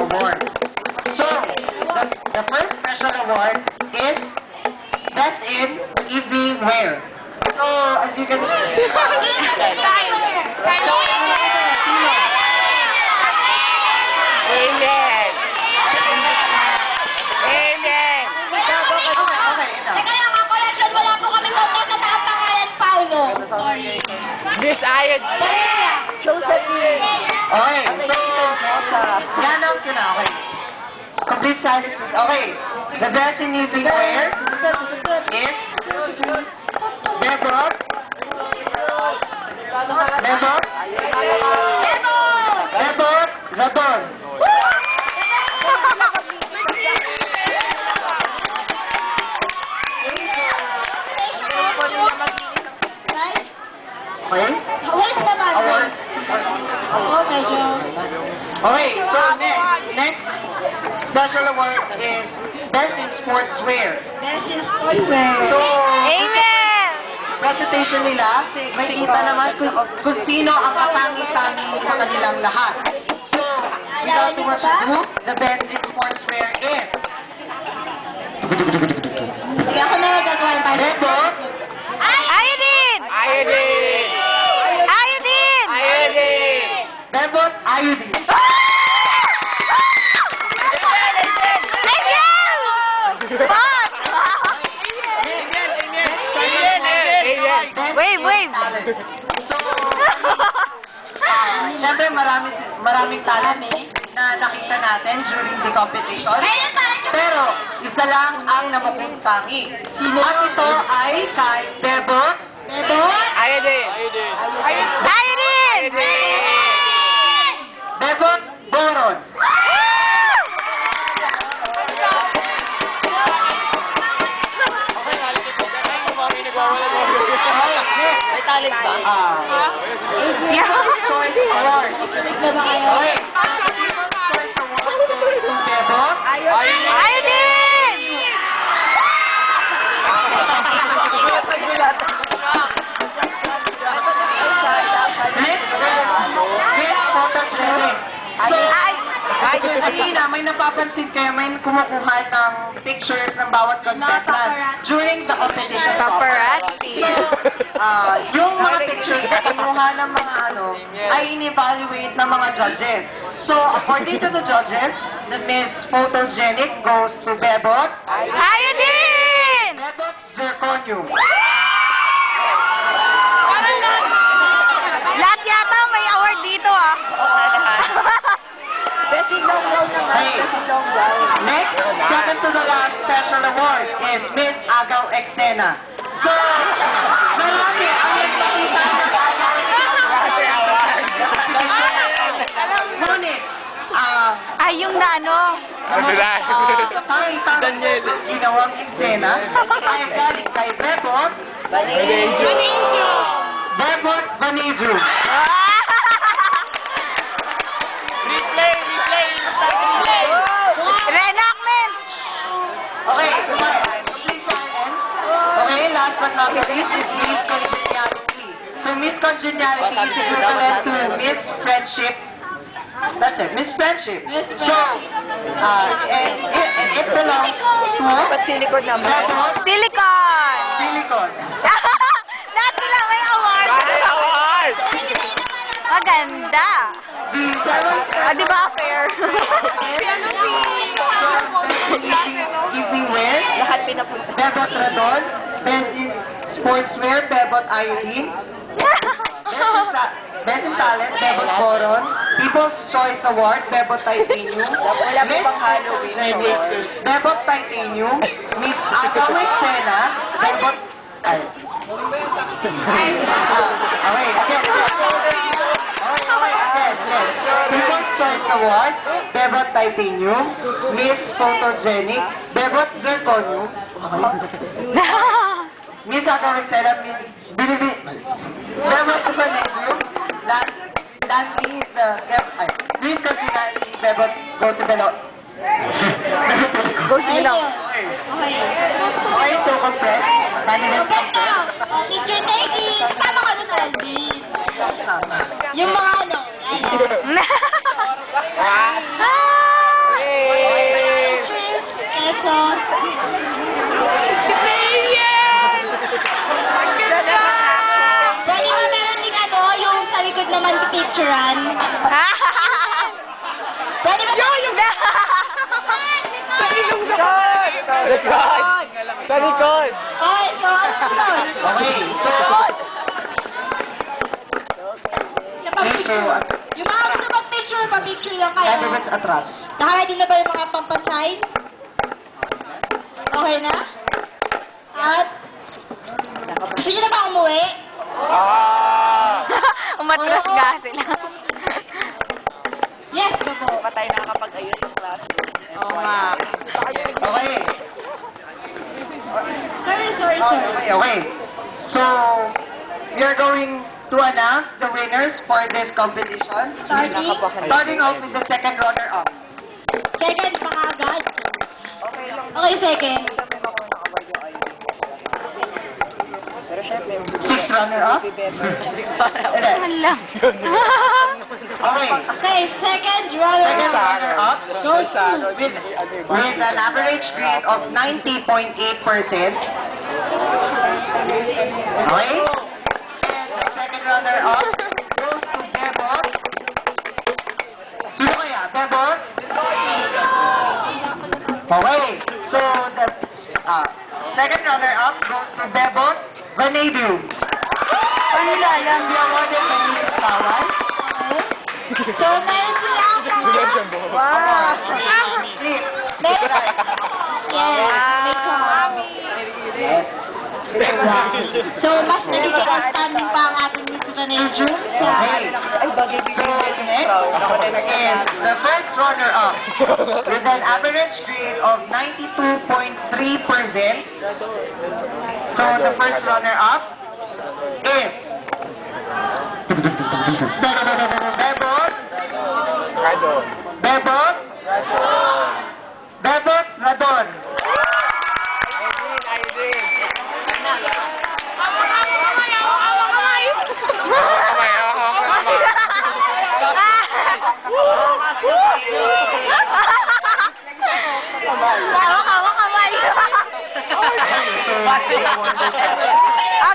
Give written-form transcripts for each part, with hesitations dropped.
award. So, the first special award is Best in Evening Wear. So, as you can see, Amen! Amen! Teka lang, mga correction, wala po kami kontak na taas pangalan, Paulo. Sorry. Miss Ayod! Josephine! okay, so, yan ang sila, okay. Complete silence. Okay, the best in evening wear is Debot. Debot. Debot. Radon. Okay? Awards naman. Awards. Oo, medyo. Okay, so next special award is Best in Sportswear. Best in sportswear. So, Amen! presentation nila, makikita naman kung sino ang katangi-tangi sa kanilang lahat. So, without too much ado, the best in sportswear is Sige, ako na gagawa ng tayo. Debot. Ayodin! Ayodin! Ayodin! Ayodin! Debot Ayudin. Boss! Wave, wave! So, syempre maraming talent na nakita natin during the competition. Pero, isa lang ang namukuntangi. At ito ay kay Debot. Ayodin! Ayodin! Debot Boron. May talent ba? People's Choice Award. Okay. Choice Award goes to Debot. Ayodin! Miss Photogenic. So, kanina, may napapansin kayo, may kumukuha ng pictures ng bawat contestant during the competition. Paparazzi. Yung mga pictures na kinuha ng mga ay in-evaluate ng mga judges. So, according to the judges, the Miss Photogenic goes to Bebot. Ayodin! Bebot Zirconium. Lahat yata may award dito ah. Hey, next, second to the last special award is Miss Agaw Exena. So, marami ang nagpakita ng Agaw Ngunit, Ay, yung na ano? pangitang ginawang eksena ay galing kay Bebot Bebot Vanidru. Replay! Reenactment! Okay, okay, last but not least is Miss Congeniality. So Miss Congeniality is equivalent to Miss Friendship. That's it, Miss Friendship. So, it belongs to Silicon naman. Bebot Silicon! Silicon. Lahat sila may award! Maganda! The seventh Di ba fair? evening wear, Lahat pinapunta. Bebot Radon, Best in Sportswear, Bebot Iodine, Best in Talent, Bebot Boron, People's Choice Award, Bebot Titanium, Wala pa pang Halloween. Bebot Titanium, Miss Agaw Exena, Bebot... Ay. Again. People's Choice Award, Bebot Titanium, Miss Photogenic, Bebot Zirconium, Miss Agaw Exena, Miss Bilibi, Bebot Vanidru, lastly is the Miss Congeniality, Bebot Gotibelo. Go sila. Okay, so compress. Candidate compress. Teacher Teggy, tama ka sa Alvin. Yung mga ano. Ah! likod! Sa likod! Okay, so ano sunod? Okay, so... Yung mga gusto mag-picture, pa-picture lang kayo. Candidates atras. Nakaready na ba yung mga pampasign? Okay na? At, gusto nyo na ba umuwi? Umatras nga sila. Yes, go po. Patay na kapag ayos yung classroom. Oo nga. Okay. Sorry. Okay. So, we are going to announce the winners for this competition. Starting off with the second runner-up. Second, baka agad. Okay, second. Pero syempre, Sixth runner-up. Hala. Okay. Okay, second Second runner-up. runner-up Goes to with an average grade of 90.8%. Okay? And the second runner-up goes to Bebot. Sino kaya? Bebot? Okay. So, the second runner-up goes to Bebot Vanadu. Kanila alam the awarded by Mrs. Tawan. So, meron silang mga... Wow! Sleep. Meron... Yes, may come. Yes. So, mas nagiging outstanding pa ang ating Miss Vanessa sa... Okay. Ay, bagay So, next is the first runner-up with an average grade of 92.3%. So, the first runner-up is Bebot. Bebot. Bebot Radon.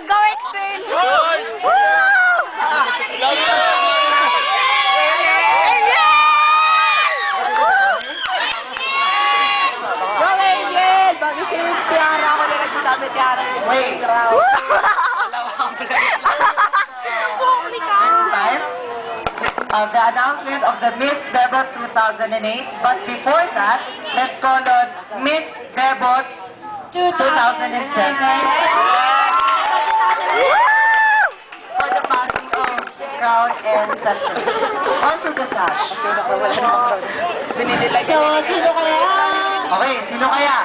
Go Excel! Go Angel! Bakit si Tiara ako na nagsasabi Tiara? Wait. The announcement of the Miss Bebot 2008. But before that, let's call on Miss Bebot 2007 for the passing of crown and scepter. Onto the sash. So, sino kaya? Okay, sino kaya?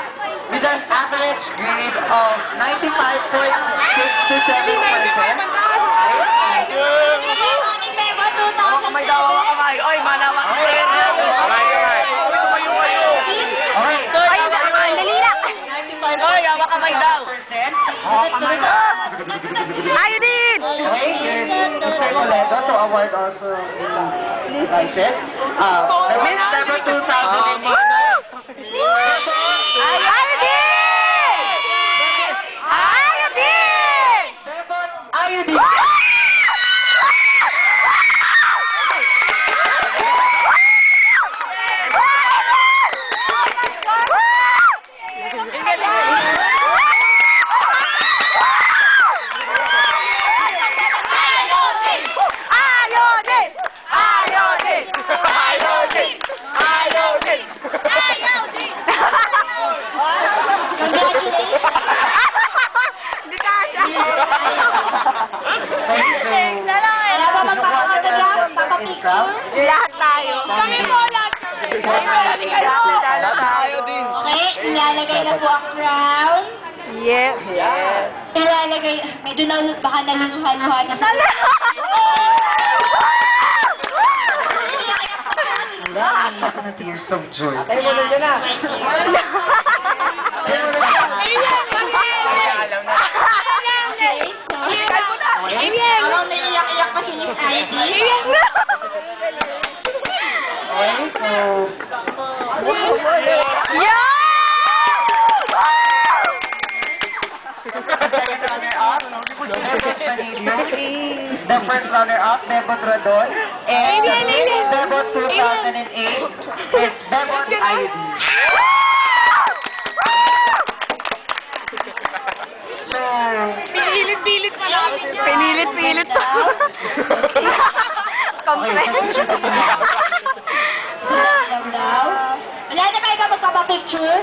With an average grade of 95.67%. Kamay daw, kamay. Oy, manawa ka. Okay. Ay, dali lang. Oy, hawa kamay daw. Tayo din! Okay, here's Mr. Toledo to award also in prizes. The Miss Bebot 2008. Ayaw din! Ayaw din! Bebot Ayudi. Wala ba magpapakatagyan? Papapicture? Lahat tayo. Kami po lahat. Tayo din. Okay, ilalagay na po ang crown. Yes. Ilalagay, medyo na, baka naluluhan-luhan na. Wala, ang laki ng tears of joy. Tayo mo na na. Parang naiiyak-iyak kasi ni ID. Okay, so... Second runner-up, Bebot Vanilio. The first runner-up, Bebot Radon. And the Miss Bebot 2008 is Bebot Ayudi. Pinilit-pilit pa lang. Pinilit-pilit pa. Okay, Kompleto. Wala na ba ikaw magpapapicture?